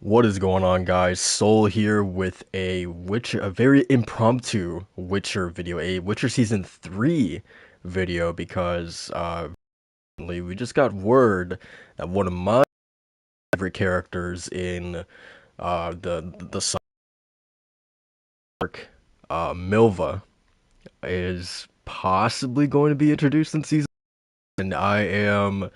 What is going on, guys? Soul here with a very impromptu Witcher video, a Witcher Season 3 video, because recently we just got word that one of my favorite characters in the South Park, Milva, is possibly going to be introduced in season, and I am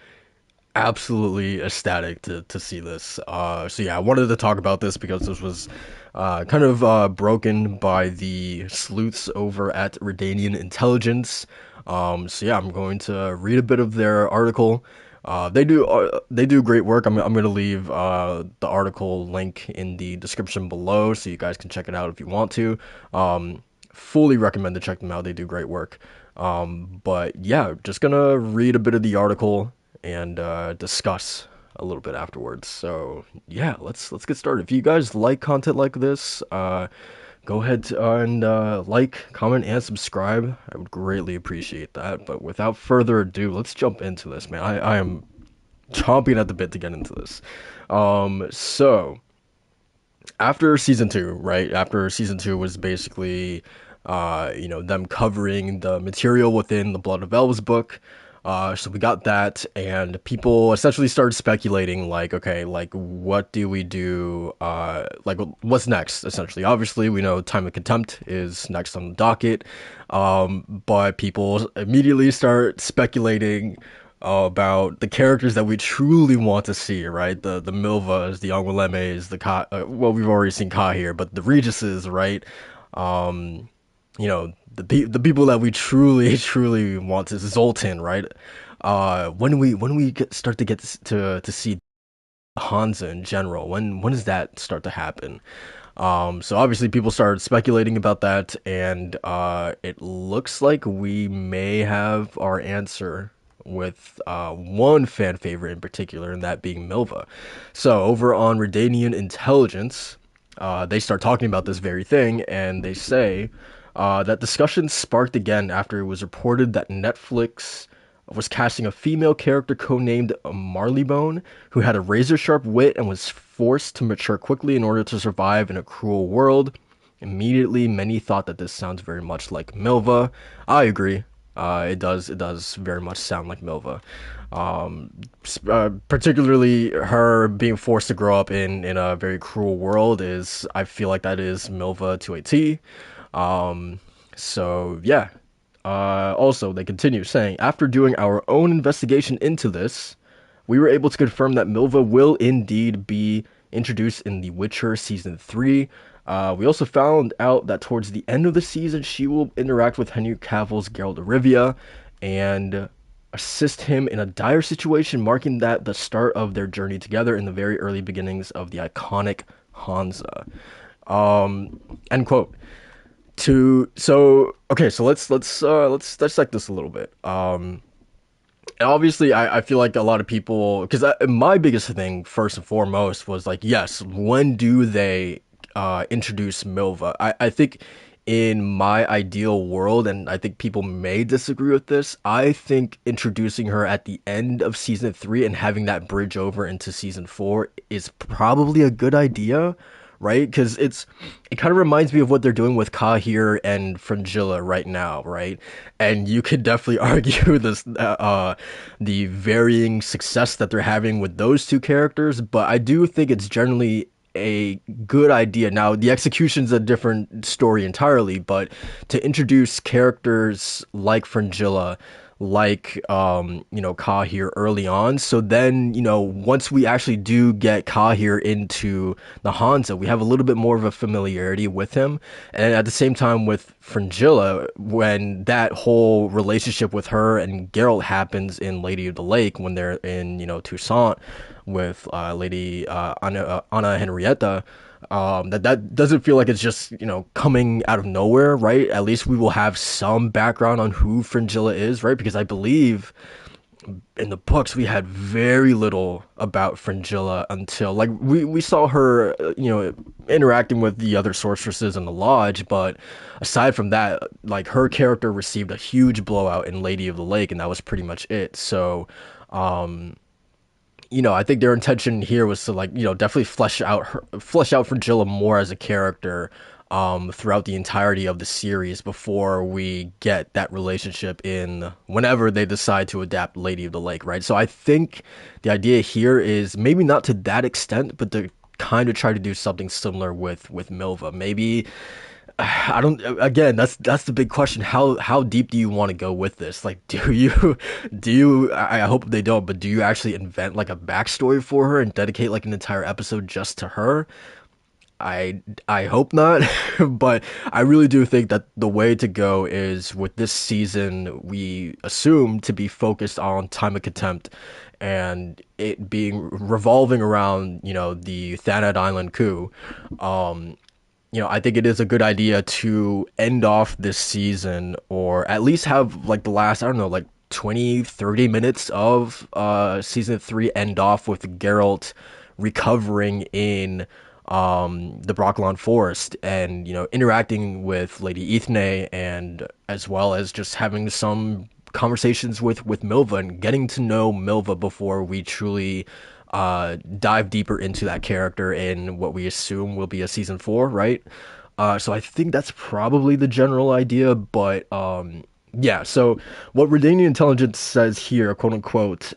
absolutely ecstatic to see this. So yeah, I wanted to talk about this because this was kind of broken by the sleuths over at Redanian Intelligence. So yeah, I'm going to read a bit of their article. They do great work. I'm gonna leave the article link in the description below so you guys can check it out if you want to. Fully recommend to check them out. They do great work. But yeah, just gonna read a bit of the article and discuss a little bit afterwards. So yeah, let's get started. If you guys like content like this, go ahead and like, comment, and subscribe. I would greatly appreciate that. But without further ado, let's jump into this, man. I am chomping at the bit to get into this. So after season two, right? After season two was basically, them covering the material within the Blood of Elves book. So we got that, and people essentially started speculating, like, okay, like, what do we do? Like, what's next? Essentially, obviously, we know Time of Contempt is next on the docket, but people immediately start speculating about the characters that we truly want to see, right? The Milvas, the Angoulames, well, we've already seen Ka here, but the Regises, right? Um, the people that we truly truly want is Zoltan, right? Start to get to see Hansa in general, when does that start to happen? So obviously people started speculating about that, and it looks like we may have our answer with one fan favorite in particular, and that being Milva. So over on Redanian Intelligence, they start talking about this very thing, and they say that discussion sparked again after it was reported that Netflix was casting a female character codenamed Marleybone, who had a razor-sharp wit and was forced to mature quickly in order to survive in a cruel world. Immediately, many thought that this sounds very much like Milva. I agree. It does. It does very much sound like Milva. Particularly her being forced to grow up in a very cruel world is. I feel like that is Milva to a T. So yeah, also, they continue saying, after doing our own investigation into this, we were able to confirm that Milva will indeed be introduced in The Witcher Season 3. We also found out that towards the end of the season, she will interact with Henry Cavill's Geralt of Rivia and assist him in a dire situation, marking that the start of their journey together in the very early beginnings of the iconic Hansa. End quote. So let's dissect this a little bit. Obviously, I feel like a lot of people, because my biggest thing first and foremost was like, yes, when do they introduce Milva? I think in my ideal world, and I think people may disagree with this, I think introducing her at the end of season 3 and having that bridge over into season 4 is probably a good idea, right? Because it kind of reminds me of what they're doing with Kahir and Fringilla right now, right? And you could definitely argue the varying success that they're having with those two characters, but I do think it's generally a good idea. Now, the execution's a different story entirely, but to introduce characters like Fringilla, like Kahir early on, so then once we actually do get Kahir into the Hansa, we have a little bit more of a familiarity with him, and at the same time with Fringilla, when that whole relationship with her and Geralt happens in Lady of the Lake, when they're in Toussaint with Lady Anna Henrietta, that doesn't feel like it's just coming out of nowhere, right? At least we will have some background on who Fringilla is, right? Because I believe in the books we had very little about Fringilla until like we saw her interacting with the other sorceresses in the lodge, but aside from that, like, her character received a huge blowout in Lady of the Lake, and that was pretty much it. So I think their intention here was to like, definitely flesh out Fragilla more as a character throughout the entirety of the series before we get that relationship in whenever they decide to adapt Lady of the Lake, right? So I think the idea here is maybe not to that extent, but to kind of try to do something similar with Milva. Maybe I don't. Again, that's the big question. How deep do you want to go with this? Like, do you do you? I hope they don't. But do you actually invent like a backstory for her and dedicate like an entire episode just to her? I hope not, but I really do think that the way to go is with this season we assume to be focused on Time of Contempt and it being revolving around the Thanad Island coup. I think it is a good idea to end off this season or at least have like the last, I don't know, like 20-30 minutes of season 3 end off with Geralt recovering in the Brokilon Forest and interacting with Lady Ithne and as well as just having some conversations with Milva and getting to know Milva before we truly dive deeper into that character in what we assume will be a season 4, right? So I think that's probably the general idea, but yeah. So what Redanian Intelligence says here, quote unquote,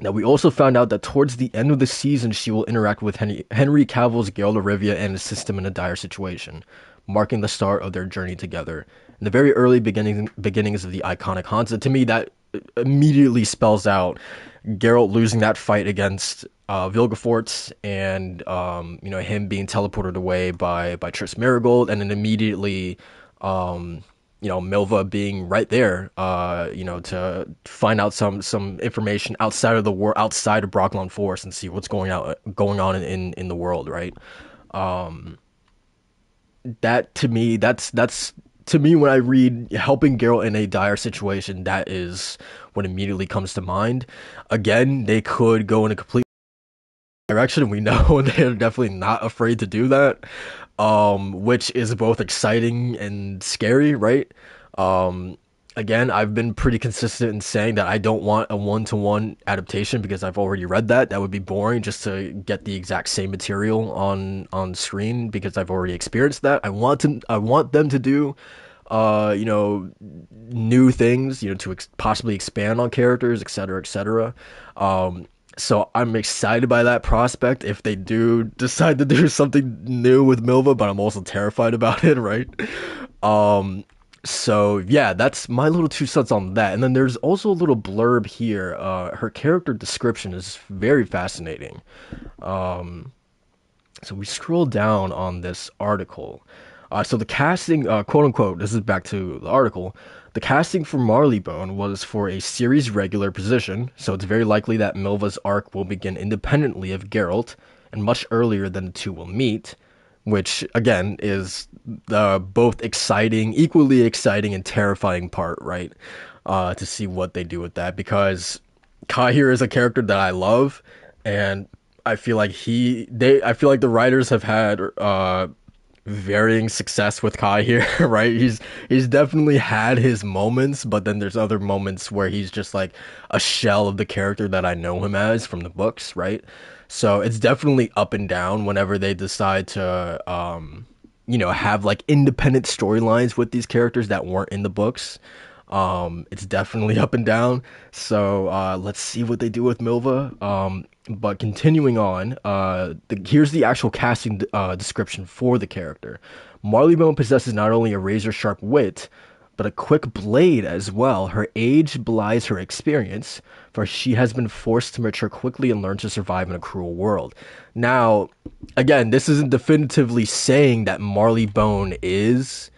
now we also found out that towards the end of the season, she will interact with Henry Cavill's Geralt of Rivia and assist him in a dire situation, marking the start of their journey together. In the very early beginnings of the iconic Hansa, to me that immediately spells out Geralt losing that fight against Vilgefortz and him being teleported away by Triss Merigold, and then immediately Milva being right there, to find out some information outside of the world, outside of Brokilon Forest, and see what's going on in the world, right? Um, that to me, that's to me when I read helping Geralt in a dire situation, that is what immediately comes to mind. Again, they could go in a complete direction. We know they're definitely not afraid to do that, which is both exciting and scary, right? Um, Again, I've been pretty consistent in saying that I don't want a one-to-one adaptation because I've already read that. That would be boring just to get the exact same material on screen because I've already experienced that. I want them to do new things, to possibly expand on characters, etc., etc. So I'm excited by that prospect if they do decide to do something new with Milva, but I'm also terrified about it, right? Um, so yeah, that's my little 2 cents on that. And then there's also a little blurb here. Her character description is very fascinating. Um, so we scroll down on this article. So the casting, quote unquote, this is back to the article. The casting for Marleybone was for a series regular position, so it's very likely that Milva's arc will begin independently of Geralt and much earlier than the two will meet, which again is the both exciting, equally exciting and terrifying part, right? To see what they do with that because Kahir is a character that I love, and I feel like I feel like the writers have had varying success with Kai here, right? He's definitely had his moments, but then there's other moments where he's just like a shell of the character that I know him as from the books, right? So it's definitely up and down whenever they decide to have like independent storylines with these characters that weren't in the books. It's definitely up and down. So let's see what they do with Milva. But continuing on, here's the actual casting description for the character. Marleybone possesses not only a razor-sharp wit, but a quick blade as well. Her age belies her experience, for she has been forced to mature quickly and learn to survive in a cruel world. Now, again, this isn't definitively saying that Marleybone is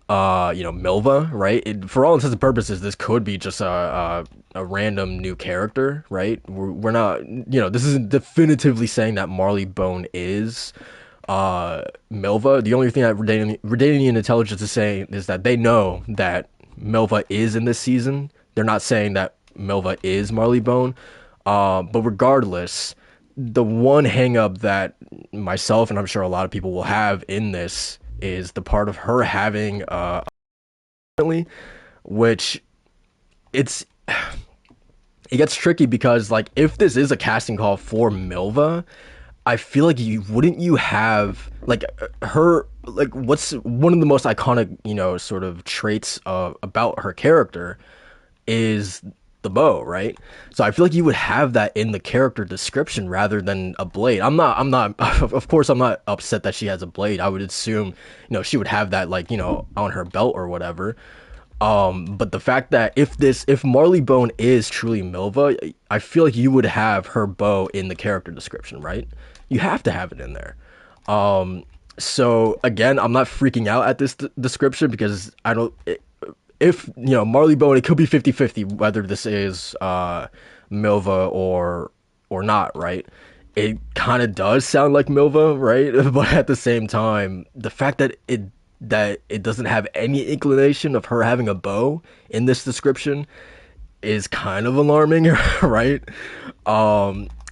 Milva, right? For all intents and purposes, this could be just a random new character, right? We're not, this isn't definitively saying that Marleybone is Milva. The only thing that Redanian Intelligence is saying is that they know that Milva is in this season. They're not saying that Milva is Marleybone. But regardless, the one hang up that myself and I'm sure a lot of people will have in this is the part of her having which it's it gets tricky because like if this is a casting call for Milva, I feel like you wouldn't you have like her like what's one of the most iconic, sort of traits about her character is the bow, right? So I feel like you would have that in the character description rather than a blade. I'm not of course I'm not upset that she has a blade. I would assume, she would have that like, on her belt or whatever. But the fact that if Marley Bone is truly Milva, I feel like you would have her bow in the character description, right? You have to have it in there. So again, I'm not freaking out at this description because I don't. If Marley Bone, it could be 50-50 whether this is Milva or not, right? It kind of does sound like Milva, right? But at the same time, the fact that it doesn't have any inclination of her having a bow in this description is kind of alarming, right?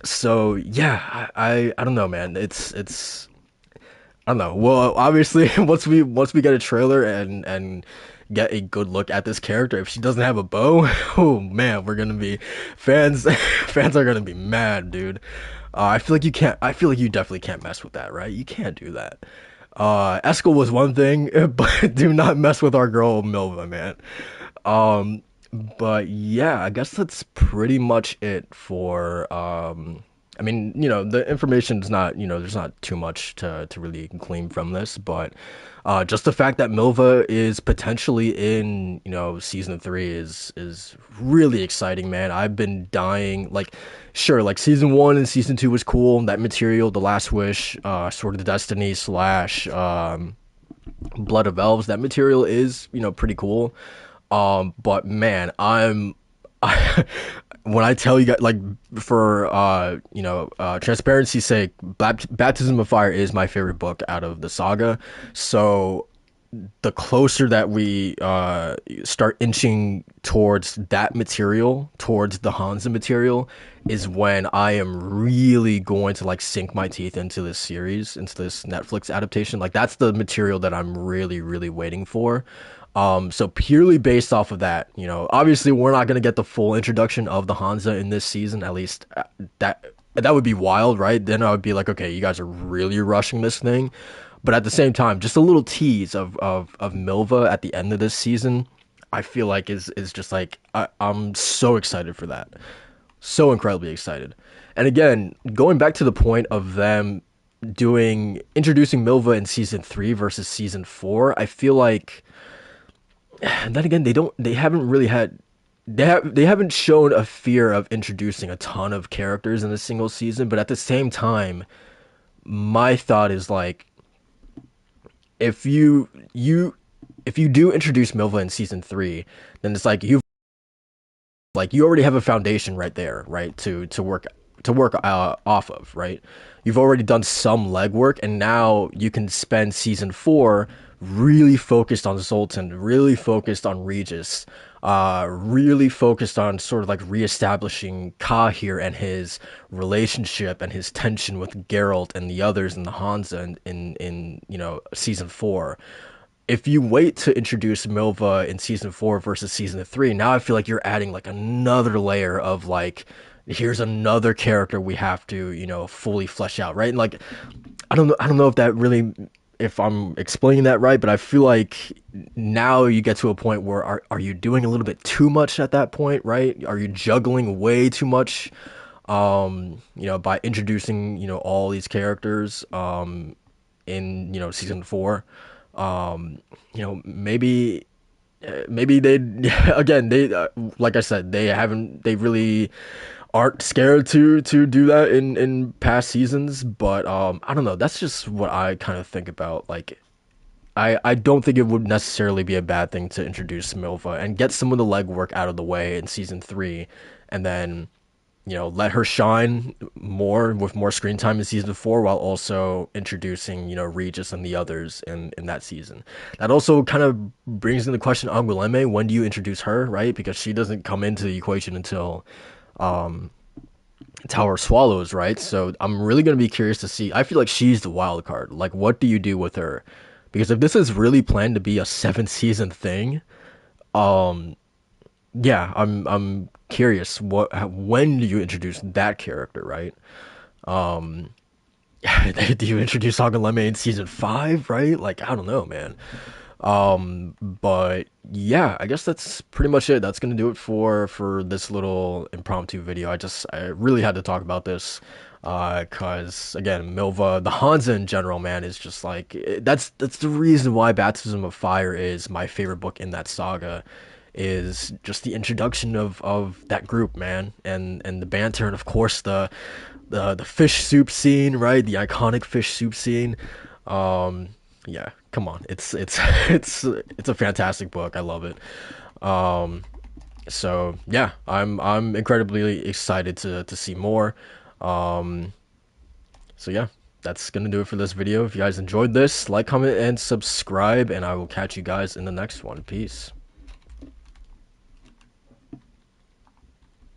So yeah, I don't know, man. It's I don't know. Well, obviously, once we get a trailer and get a good look at this character, if she doesn't have a bow, oh man, we're gonna be fans. Fans are gonna be mad, dude. I feel like you can't. I feel like you definitely can't mess with that, right? You can't do that. Eskel was one thing, but do not mess with our girl Milva, man. Um, but yeah, I guess that's pretty much it for I mean, the information's not, there's not too much to really glean from this, but just the fact that Milva is potentially in, season three is really exciting, man. I've been dying. Like, sure, like season one and season two was cool. That material, The Last Wish, Sword of the Destiny slash Blood of Elves, that material is, pretty cool. But man, when I tell you guys, like, for transparency's sake, Baptism of Fire is my favorite book out of the saga. So the closer that we start inching towards that material, towards the Hansa material, is when I am really going to like sink my teeth into this series, into this Netflix adaptation. Like that's the material that I'm really, really waiting for. So purely based off of that, obviously we're not gonna get the full introduction of the Hansa in this season. At least that would be wild, right? Then I would be like, okay, you guys are really rushing this thing. But at the same time, just a little tease of Milva at the end of this season, I feel like is just like I'm so excited for that, so incredibly excited. And again, going back to the point of them doing introducing Milva in season three versus season four, I feel like and then again they haven't really had they haven't shown a fear of introducing a ton of characters in a single season, but at the same time my thought is like if you do introduce Milva in season three, then it's like you already have a foundation right there, right, to work off of, right? You've already done some legwork, and now you can spend season four really focused on Zoltan, really focused on Regis, really focused on sort of like reestablishing Kahir and his relationship and his tension with Geralt and the others in the Hansa in season four. If you wait to introduce Milva in season four versus season three, now I feel like you're adding like another layer of like, here's another character we have to, fully flesh out, right? And like, I don't know if that really, if I'm explaining that right, but I feel like now you get to a point where are you doing a little bit too much at that point, right? Are you juggling way too much, by introducing, all these characters, in, season four? Maybe they again they like I said they really aren't scared to do that in past seasons, but I don't know, that's just what I kind of think about. Like I don't think it would necessarily be a bad thing to introduce Milva and get some of the legwork out of the way in season three, and then let her shine more with more screen time in season four while also introducing, Regis and the others in that season. That also kind of brings into question Angoulême. When do you introduce her, right? Because she doesn't come into the equation until Tower of Swallows, right? So I'm really going to be curious to see. I feel like she's the wild card. Like, what do you do with her? Because if this is really planned to be a 7 season thing, yeah, I'm curious, when do you introduce that character, right? Do you introduce Sagaleme in season 5, right? Like, I don't know, man. But yeah, I guess that's pretty much it. That's gonna do it for this little impromptu video. I really had to talk about this, cause again, Milva, the Hansa in general, man, is just like that's the reason why Baptism of Fire is my favorite book in that saga, is just the introduction of that group, man, and the banter, and of course the fish soup scene, right? The iconic fish soup scene. Um, yeah, come on, it's a fantastic book. I love it. Um, so yeah, I'm incredibly excited to see more. Um, so yeah, that's gonna do it for this video. If you guys enjoyed this, like, comment, and subscribe, and I will catch you guys in the next one. Peace.